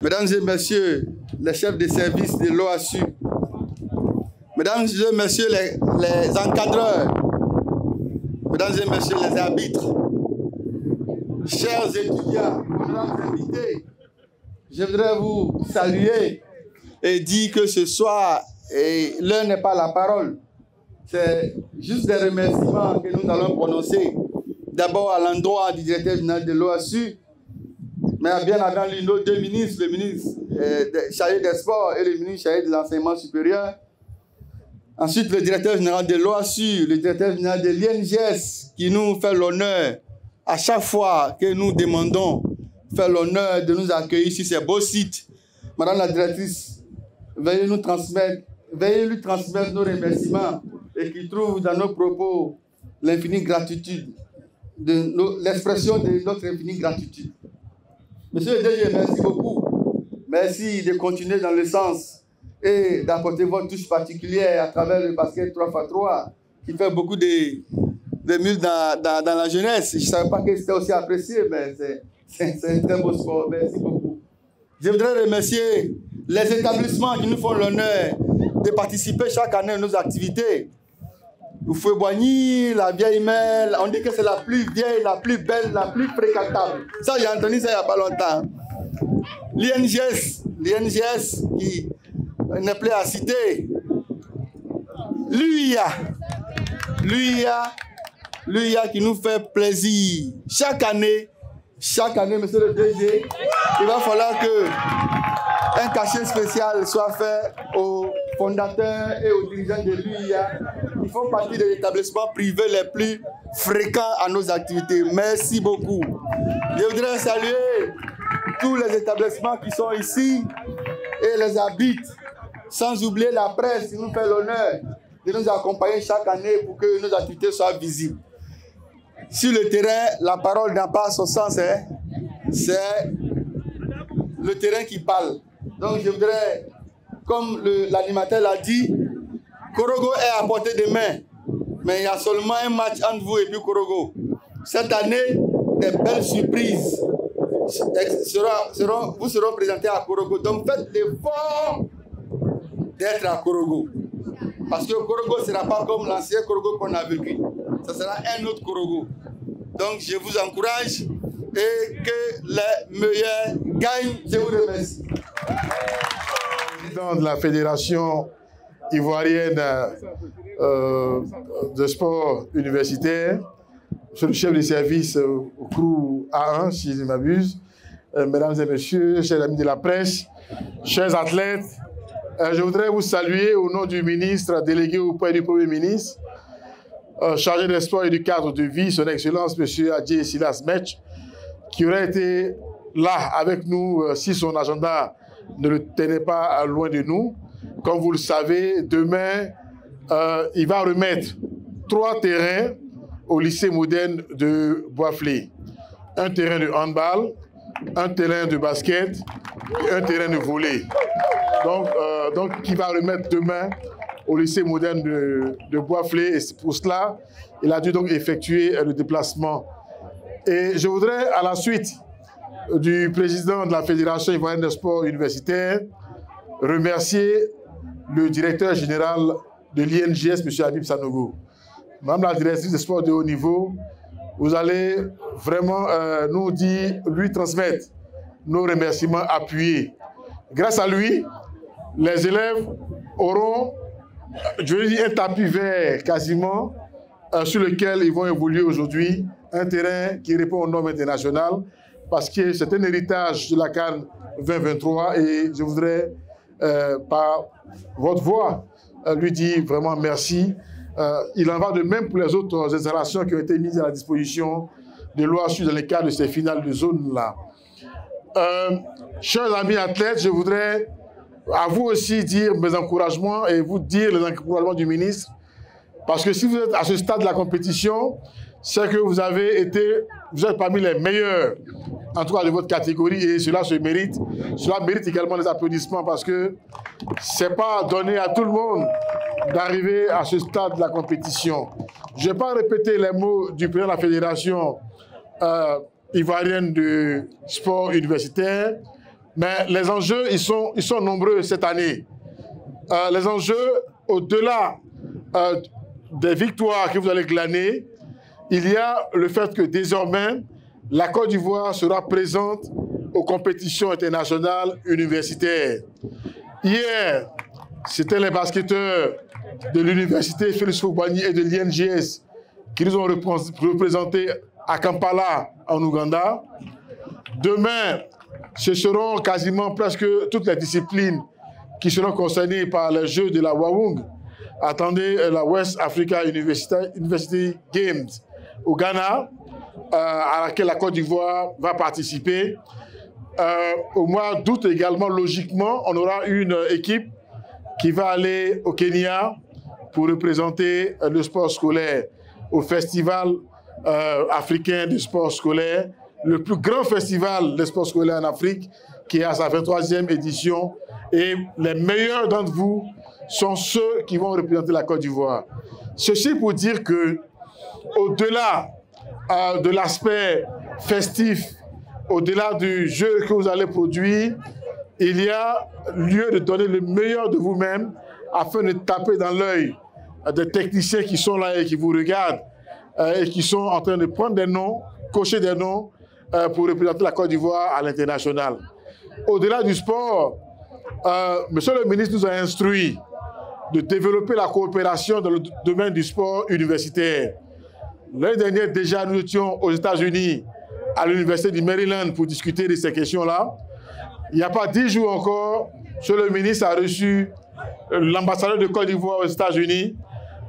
Mesdames et messieurs, les chefs de service de l'OASU, mesdames et messieurs, les encadreurs, mesdames et messieurs, les arbitres, chers étudiants, honorables invités, je voudrais vous saluer et dire que ce soir, l'heure n'est pas la parole. C'est juste des remerciements que nous allons prononcer. D'abord à l'endroit du directeur général de l'OASU, mais bien avant lui, nos deux ministres, le ministre chargé des sports et le ministre chargé de l'enseignement supérieur. Ensuite, le directeur général de l'OASU, le directeur général de l'INGS, qui nous fait l'honneur, à chaque fois que nous demandons, fait l'honneur de nous accueillir sur ces beaux sites. Madame la directrice, veuillez lui transmettre nos remerciements et qui trouve dans nos propos l'infinie gratitude, l'expression de notre infinie gratitude. Monsieur le DG, merci beaucoup. Merci de continuer dans le sens et d'apporter votre touche particulière à travers le basket 3x3 qui fait beaucoup de muscles dans la jeunesse. Je ne savais pas que c'était aussi apprécié, mais c'est un très beau sport. Merci beaucoup. Je voudrais remercier les établissements qui nous font l'honneur de participer chaque année à nos activités. Oufoué-Boigny, la vieille mère, on dit que c'est la plus vieille, la plus belle, la plus fréquentable. Ça, j'ai entendu ça il n'y a pas longtemps. L'INGS qui n'est plus à citer. L'UIA qui nous fait plaisir. Chaque année, monsieur le DG, il va falloir qu'un cachet spécial soit fait aux fondateurs et aux dirigeants de l'UIA. Ils font partie des établissements privés les plus fréquents à nos activités. Merci beaucoup. Je voudrais saluer tous les établissements qui sont ici et les arbitres, sans oublier la presse qui nous fait l'honneur de nous accompagner chaque année pour que nos activités soient visibles. Sur le terrain, la parole n'a pas son sens, hein? C'est le terrain qui parle. Donc je voudrais, comme l'animateur l'a dit, Korogo est à portée de main, mais il y a seulement un match entre vous et puis Korogo. Cette année, des belles surprises vous seront présentées à Korogo. Donc faites l'effort d'être à Korogo. Parce que Korogo ne sera pas comme l'ancien Korogo qu'on a vécu. Ce sera un autre Korogo. Donc je vous encourage et que les meilleurs gagnent. Je vous remercie. Président de la Fédération ivoirienne de sport universitaire, monsieur le chef de service au CRU A1, si je ne m'abuse, mesdames et messieurs, chers amis de la presse, chers athlètes, je voudrais vous saluer au nom du ministre délégué auprès du Premier ministre, chargé des sports et du cadre de vie, son Excellence, monsieur Adjé Silas Metch, qui aurait été là avec nous si son agenda ne le tenait pas loin de nous. Comme vous le savez, demain, il va remettre 3 terrains au lycée moderne de Boisflé. Un terrain de handball, un terrain de basket et un terrain de volley. Donc il va remettre demain au lycée moderne de Boisflé. Et pour cela, il a dû donc effectuer le déplacement. Et je voudrais, à la suite du président de la Fédération ivoirienne des sports universitaires, remercier le directeur général de l'INGS, M. Habib Sanogo. Madame la directrice des sports de haut niveau, vous allez vraiment lui transmettre nos remerciements appuyés. Grâce à lui, les élèves auront, je veux dire, un tapis vert quasiment sur lequel ils vont évoluer aujourd'hui, un terrain qui répond aux normes internationales, parce que c'est un héritage de la CAN 2023 et je voudrais, par votre voix, lui dire vraiment merci. Il en va de même pour les autres installations qui ont été mises à la disposition de l'OASU dans le cadre de ces finales de zone-là. Chers amis athlètes, je voudrais à vous aussi dire mes encouragements et vous dire les encouragements du ministre, parce que si vous êtes à ce stade de la compétition, c'est que vous êtes parmi les meilleurs, en tout cas de votre catégorie, et cela se mérite. Cela mérite également des applaudissements parce que ce n'est pas donné à tout le monde d'arriver à ce stade de la compétition. Je ne vais pas répéter les mots du président de la Fédération ivoirienne de sport universitaire, Mais les enjeux, ils sont nombreux cette année. Les enjeux, au-delà des victoires que vous allez glaner, il y a le fait que désormais, la Côte d'Ivoire sera présente aux compétitions internationales universitaires. Hier, c'était les basketteurs de l'université Félix Houphouët-Boigny et de l'INGS qui nous ont représentés à Kampala, en Ouganda. Demain, ce seront quasiment presque toutes les disciplines qui seront concernées par les Jeux de la Wawung. Attendez la West Africa University Games au Ghana, à laquelle la Côte d'Ivoire va participer. Au mois d'août également, logiquement, on aura une équipe qui va aller au Kenya pour représenter le sport scolaire au Festival africain du sport scolaire, le plus grand festival de sport scolaire en Afrique, qui est à sa 23e édition. Et les meilleurs d'entre vous sont ceux qui vont représenter la Côte d'Ivoire. Ceci pour dire que, au-delà de l'aspect festif, au-delà du jeu que vous allez produire, il y a lieu de donner le meilleur de vous-même afin de taper dans l'œil des techniciens qui sont là et qui vous regardent et qui sont en train de prendre des noms, cocher des noms pour représenter la Côte d'Ivoire à l'international. Au-delà du sport, Monsieur le ministre nous a instruit de développer la coopération dans le domaine du sport universitaire. L'année dernière, déjà, nous étions aux États-Unis, à l'Université du Maryland, pour discuter de ces questions-là. Il n'y a pas 10 jours encore, Monsieur le ministre a reçu l'ambassadeur de Côte d'Ivoire aux États-Unis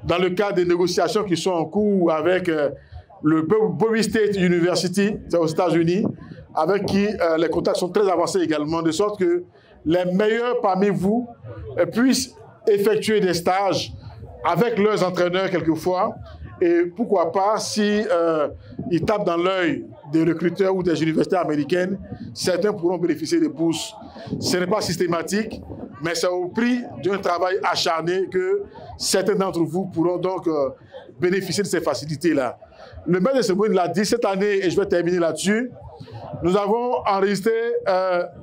dans le cadre des négociations qui sont en cours avec le Bowie State University aux États-Unis, avec qui les contacts sont très avancés également, de sorte que les meilleurs parmi vous puissent effectuer des stages avec leurs entraîneurs quelquefois. Et pourquoi pas, si ils tapent dans l'œil des recruteurs ou des universités américaines, certains pourront bénéficier des bourses. Ce n'est pas systématique, mais c'est au prix d'un travail acharné que certains d'entre vous pourront donc bénéficier de ces facilités-là. Le maire de Seboune l'a dit cette année, et je vais terminer là-dessus, nous avons enregistré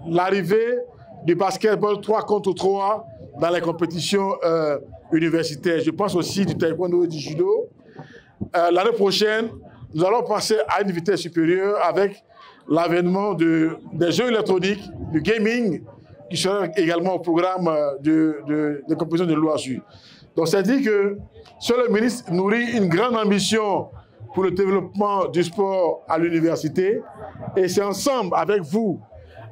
l'arrivée du basketball 3 contre 3 dans les compétitions universitaires. Je pense aussi du taekwondo et du judo. L'année prochaine, nous allons passer à une vitesse supérieure avec l'avènement des jeux électroniques, du gaming, qui sera également au programme de compétitions de l'OASU. Donc, c'est dit que Monsieur le ministre nourrit une grande ambition pour le développement du sport à l'université. Et c'est ensemble, avec vous,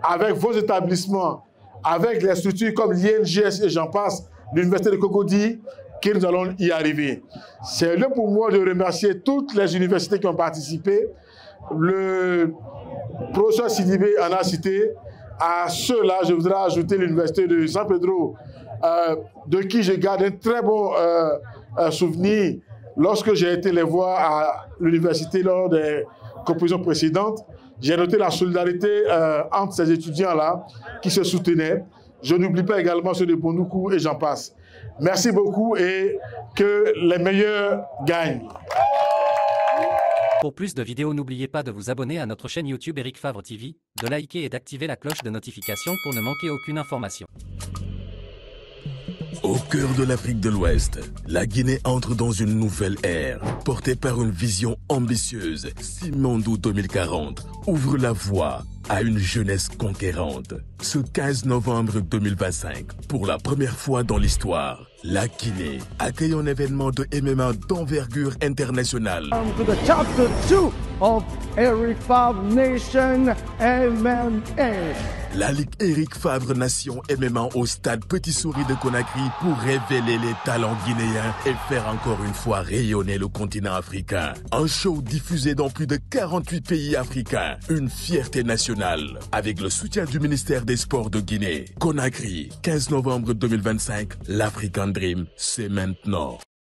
avec vos établissements, avec les structures comme l'INGS et j'en passe, l'Université de Cocody, que nous allons y arriver. C'est lieu pour moi de remercier toutes les universités qui ont participé. Le professeur Sidibé en a cité. À ceux-là, je voudrais ajouter l'Université de San Pedro, de qui je garde un très bon souvenir lorsque j'ai été les voir à l'université lors des compétitions précédentes. J'ai noté la solidarité entre ces étudiants-là qui se soutenaient. Je n'oublie pas également ceux de Bondoukou et j'en passe. Merci beaucoup et que les meilleurs gagnent. Pour plus de vidéos, n'oubliez pas de vous abonner à notre chaîne YouTube Eric Favre TV, de liker et d'activer la cloche de notification pour ne manquer aucune information. Au cœur de l'Afrique de l'Ouest, la Guinée entre dans une nouvelle ère, portée par une vision ambitieuse. Simandou 2040 ouvre la voie à une jeunesse conquérante. Ce 15 novembre 2025, pour la première fois dans l'histoire, la Guinée accueille un événement de MMA d'envergure internationale. To the chapter 2 of Eric Favre Nation MMA. La Ligue Eric Favre Nation MMA au stade Petit Souris de Conakry pour révéler les talents guinéens et faire encore une fois rayonner le continent africain. Un show diffusé dans plus de 48 pays africains. Une fierté nationale avec le soutien du ministère des Sports de Guinée. Conakry, 15 novembre 2025, l'African Dream, c'est maintenant.